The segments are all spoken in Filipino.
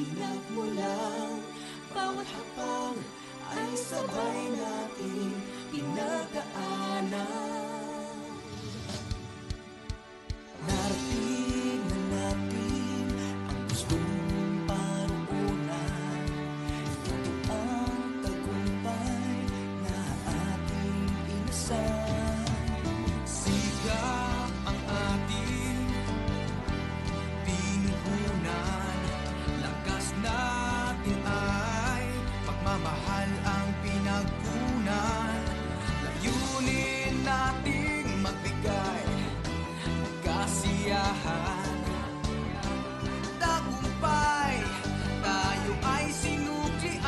pinagmulan. Bawat hakbang ay sabay nating pinagdaanan. Narating na natin ang gustong paruunan. Ito ang tagumpay na ating inasal. Sigap ang ating pinuhunan. Lakas natin ay pagmamahal ang pinagkunan. Layunin nating magbigay kasiyahan, tagumpay, tayo ay sinuklian.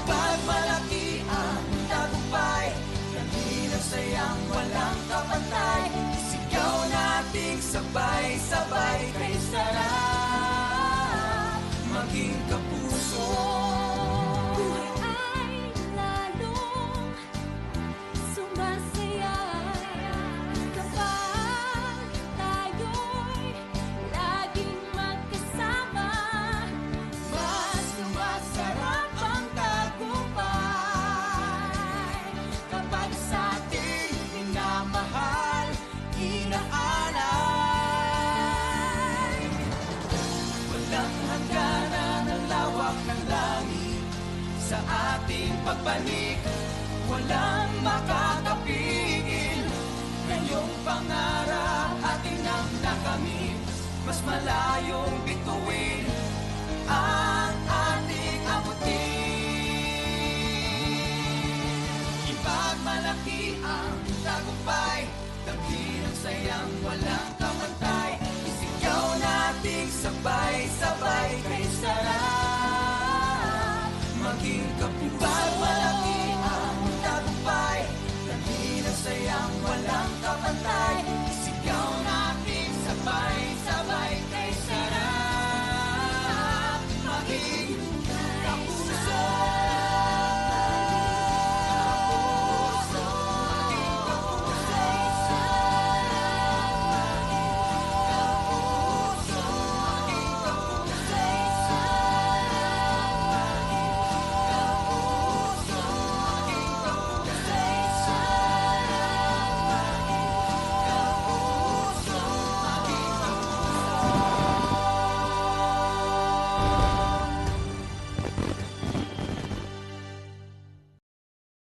Pagmalaki ang tagumpay, dakilang sayang walang kapantay. Isigaw nating sabay-sabay kay sarap maging kapuso. Buhay ay lalong sumasaya kapag tayo'y laging magkasama. Mas sumasarap ang tagumpay kapag sa ating minamahal, inaalay. Walang hangganan ang lawak ng langit sa ating pagbalik. Walang makakapigil ngayong pangarap ating nang nakamit. Mas malayong bituin ang ating abutin. Ipagmalaki ang tagumpay, dakilang sayang walang kapantay. Isigaw nating sabay-sabay kay sarap